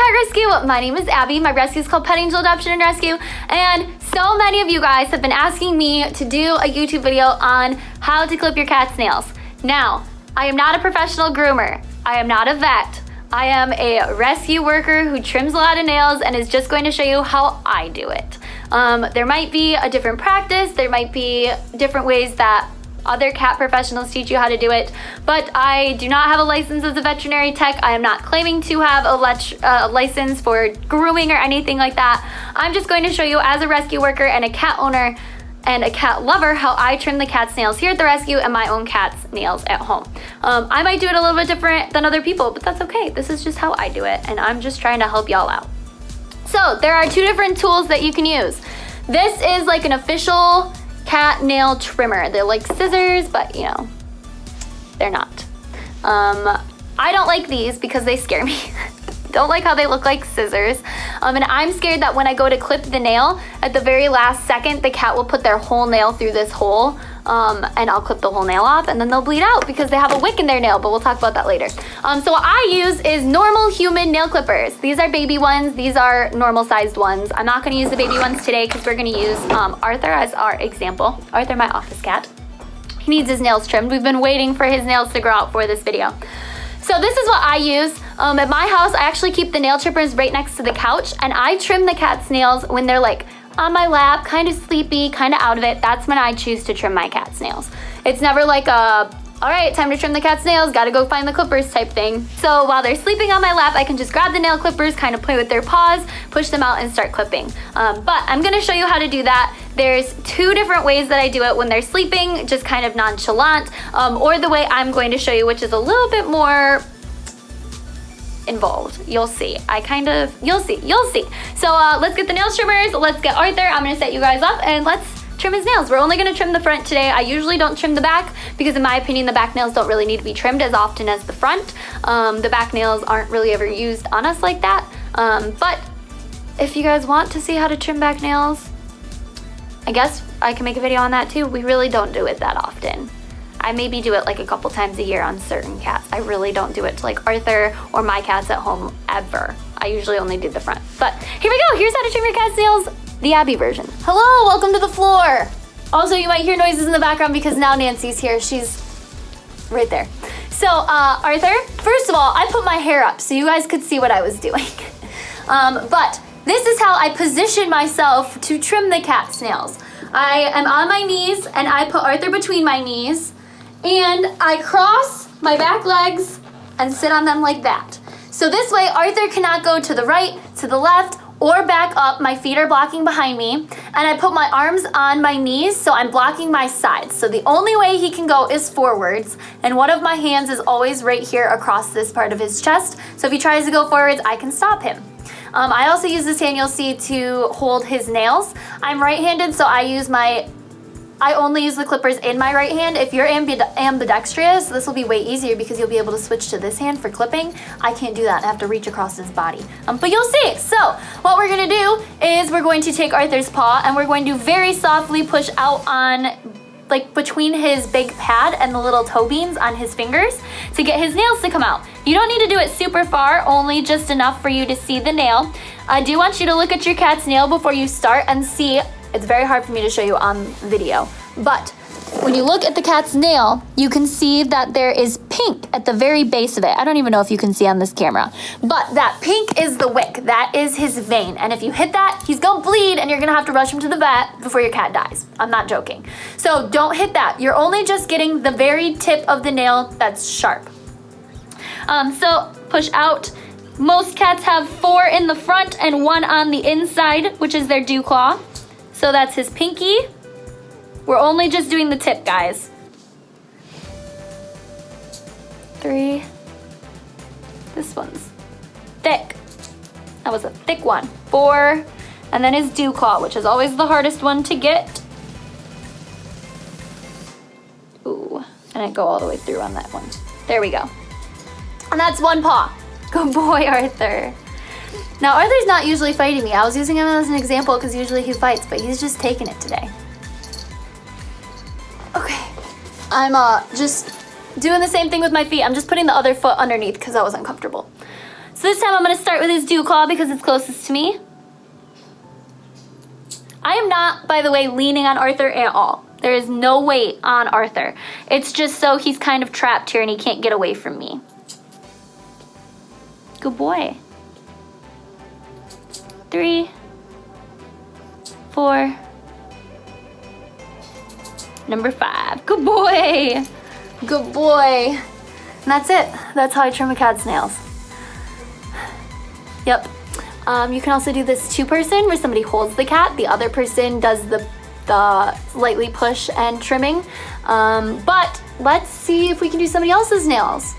Dog Rescue. My name is Abby. My rescue is called Pet Angel Adoption and Rescue. And so many of you guys have been asking me to do a YouTube video on how to clip your cat's nails. Now, I am not a professional groomer. I am not a vet. I am a rescue worker who trims a lot of nails and is just going to show you how I do it. There might be a different practice. There might be different ways that other cat professionals teach you how to do it, but I do not have a license as a veterinary tech. I am not claiming to have a license for grooming or anything like that. I'm just going to show you as a rescue worker and a cat owner and a cat lover how I trim the cat's nails here at the rescue and my own cat's nails at home. I might do it a little bit different than other people, but that's okay. This is just how I do it, and I'm just trying to help y'all out. So there are two different tools that you can use. This is like an official cat nail trimmer. They're like scissors, but you know, they're not. I don't like these because they scare me. Don't like how they look like scissors. And I'm scared that when I go to clip the nail, at the very last second, the cat will put their whole nail through this hole, and I'll clip the whole nail off, and then they'll bleed out because they have a wick in their nail, but we'll talk about that later. So what I use is normal human nail clippers. These are baby ones. These are normal sized ones. I'm not gonna use the baby ones today because we're gonna use Arthur as our example. Arthur, my office cat. He needs his nails trimmed. We've been waiting for his nails to grow out for this video. So this is what I use. At my house, I actually keep the nail trimmers right next to the couch, and I trim the cat's nails when they're like on my lap, kind of sleepy, kind of out of it. That's when I choose to trim my cat's nails. It's never like a, all right, time to trim the cat's nails, gotta go find the clippers type thing. So while they're sleeping on my lap, I can just grab the nail clippers, kind of play with their paws, push them out and start clipping. But I'm gonna show you how to do that. There's two different ways that I do it: when they're sleeping, just kind of nonchalant, or the way I'm going to show you, which is a little bit more involved. You'll see. You'll see. So let's get the nail trimmers. Let's get Arthur. I'm gonna set you guys up and let's trim his nails. We're only gonna trim the front today. I usually don't trim the back because in my opinion, the back nails don't really need to be trimmed as often as the front. The back nails aren't really ever used on us like that. But if you guys want to see how to trim back nails, I guess I can make a video on that too. We really don't do it that often. I maybe do it like a couple times a year on certain cats. I really don't do it to like Arthur or my cats at home ever. I usually only do the front. But here we go. Here's how to trim your cat's nails, the Abby version. Hello, welcome to the floor. Also, you might hear noises in the background because now Nancy's here. She's right there. So Arthur, first of all, I put my hair up so you guys could see what I was doing. But this is how I position myself to trim the cat's nails. I am on my knees and I put Arthur between my knees, and I cross my back legs and sit on them like that. So this way Arthur cannot go to the right, to the left, or back up. My feet are blocking behind me, and I put my arms on my knees so I'm blocking my sides. So the only way he can go is forwards, and one of my hands is always right here across this part of his chest. So if he tries to go forwards, I can stop him. I also use this hand, you'll see, to hold his nails. I'm right-handed, so I only use the clippers in my right hand. If you're ambidextrous, this will be way easier because you'll be able to switch to this hand for clipping. I can't do that. I have to reach across his body. But you'll see. So what we're gonna do is we're going to take Arthur's paw and we're going to very softly push out on, like between his big pad and the little toe beans on his fingers to get his nails to come out. You don't need to do it super far, only just enough for you to see the nail. I do want you to look at your cat's nail before you start and see. It's very hard for me to show you on video, but when you look at the cat's nail, you can see that there is pink at the very base of it. I don't even know if you can see on this camera, but that pink is the wick. That is his vein, and if you hit that, he's gonna bleed and you're gonna have to rush him to the vet before your cat dies. I'm not joking. So don't hit that. You're only just getting the very tip of the nail that's sharp. So push out. Most cats have 4 in the front and 1 on the inside, which is their dew claw. So that's his pinky. We're only just doing the tip, guys. 3. This one's thick. That was a thick one. 4. And then his dew claw, which is always the hardest one to get. Ooh, and I go all the way through on that one. There we go. And that's 1 paw. Good boy, Arthur. Now, Arthur's not usually fighting me. I was using him as an example because usually he fights, but he's just taking it today. Okay, I'm just doing the same thing with my feet. I'm just putting the other foot underneath because that was uncomfortable. So this time I'm gonna start with his dew claw because it's closest to me. I am not, by the way, leaning on Arthur at all. There is no weight on Arthur. It's just so he's kind of trapped here and he can't get away from me. Good boy. 3, 4, number 5. Good boy. Good boy. And that's it. That's how I trim a cat's nails. Yep. You can also do this 2-person where somebody holds the cat. The other person does the lightly push and trimming. But let's see if we can do somebody else's nails.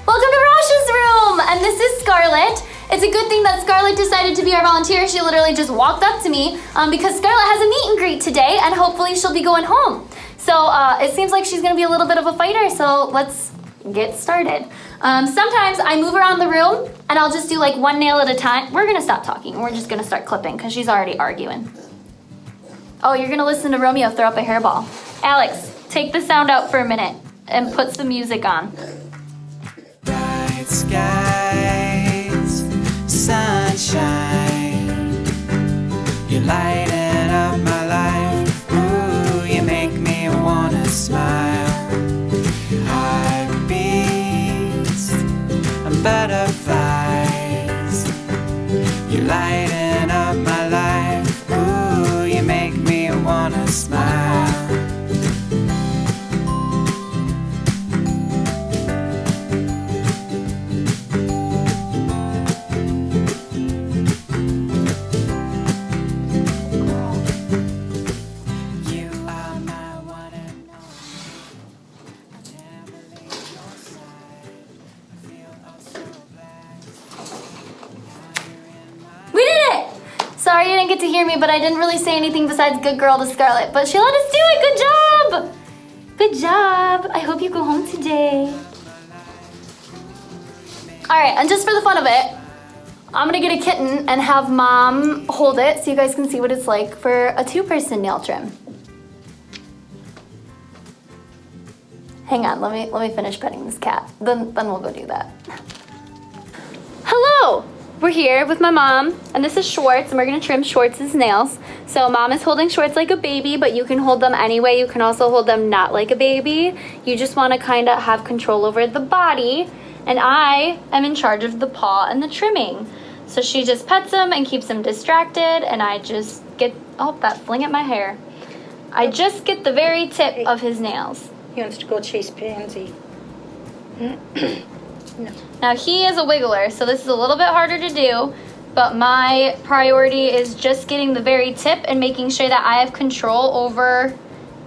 Welcome to Rosh's room, and this is Scarlett. It's a good thing that Scarlett decided to be our volunteer. She literally just walked up to me because Scarlett has a meet and greet today, and hopefully she'll be going home. So it seems like she's gonna be a little bit of a fighter, so let's get started. Sometimes I move around the room and I'll just do like 1 nail at a time. We're gonna stop talking. We're just gonna start clipping because she's already arguing. Oh, you're gonna listen to Romeo throw up a hairball. Alex, take the sound out for a minute and put some music on. Bright skies, sunshine, you lighten up my life. Ooh, you make me wanna smile. Heartbeats and butterflies, you lighten up my life. Ooh, you make me wanna smile. Sorry you didn't get to hear me, but I didn't really say anything besides good girl to Scarlett, but she let us do it. Good job. Good job. I hope you go home today. All right, and just for the fun of it, I'm gonna get a kitten and have Mom hold it so you guys can see what it's like for a 2-person nail trim. Hang on, let me finish petting this cat. Then we'll go do that. Hello. We're here with my mom, and this is Schwartz, and we're gonna trim Schwartz's nails. So Mom is holding Schwartz like a baby, but you can hold them anyway. You can also hold them not like a baby. You just wanna kinda have control over the body, and I am in charge of the paw and the trimming. So she just pets him and keeps him distracted, and I just get, oh, that fling at my hair. I just get the very tip of his nails. He wants to go chase Pansy. No. Now he is a wiggler, so this is a little bit harder to do, but my priority is just getting the very tip and making sure that I have control over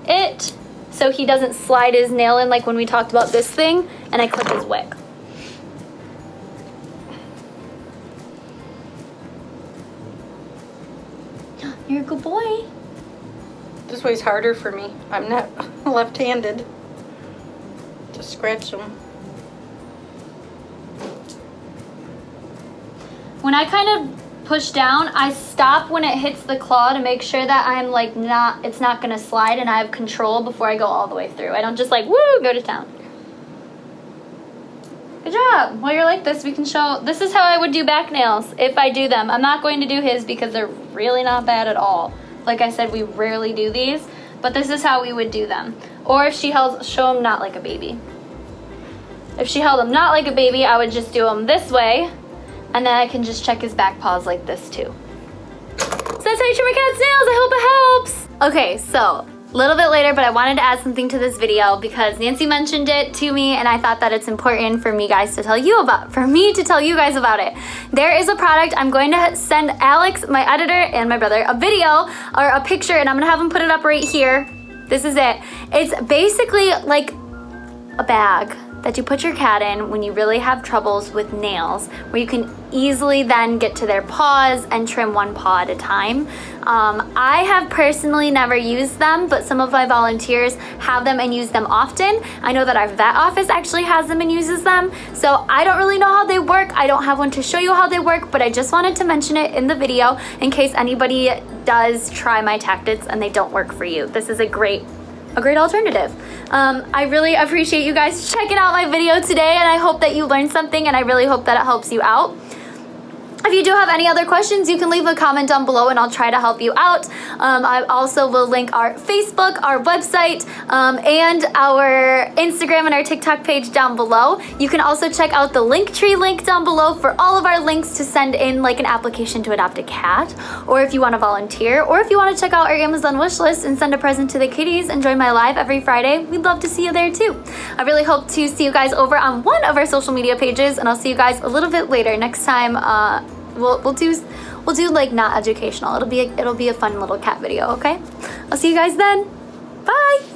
it so he doesn't slide his nail in like when we talked about this thing and I clip his wick. You're a good boy. This way's harder for me. I'm not left-handed. Just scratch them. When I kind of push down, I stop when it hits the claw to make sure that I'm like it's not gonna slide and I have control before I go all the way through. I don't just like, woo, go to town. Good job. While you're like this, we can show, this is how I would do back nails if I do them. I'm not going to do his because they're really not bad at all. Like I said, we rarely do these, but this is how we would do them. Or if she held, show him not like a baby. If she held him not like a baby, I would just do him this way. And then I can just check his back paws like this too. So that's how you trim a cat's nails. I hope it helps. Okay, so a little bit later, but I wanted to add something to this video because Nancy mentioned it to me and I thought that it's important for me guys to tell you about, for me to tell you guys about it. There is a product, I'm going to send Alex, my editor, and my brother a video or a picture, and I'm gonna have him put it up right here. This is it. It's basically like a bag that you put your cat in when you really have troubles with nails, where you can easily then get to their paws and trim one paw at a time. I have personally never used them, but some of my volunteers have them and use them often. I know that our vet office actually has them and uses them, so I don't really know how they work. I don't have one to show you how they work, but I just wanted to mention it in the video in case anybody does try my tactics and they don't work for you. This is a great a great alternative. I really appreciate you guys checking out my video today, and I hope that you learned something, and I really hope that it helps you out. If you do have any other questions, you can leave a comment down below and I'll try to help you out. I also will link our Facebook, our website, and our Instagram and our TikTok page down below. You can also check out the Linktree link down below for all of our links to send in like an application to adopt a cat, or if you want to volunteer, or if you want to check out our Amazon wish list and send a present to the kitties and join my live every Friday. We'd love to see you there too. I really hope to see you guys over on one of our social media pages, and I'll see you guys a little bit later. Next time, we'll do like not educational. It'll be a fun little cat video, okay? I'll see you guys then. Bye.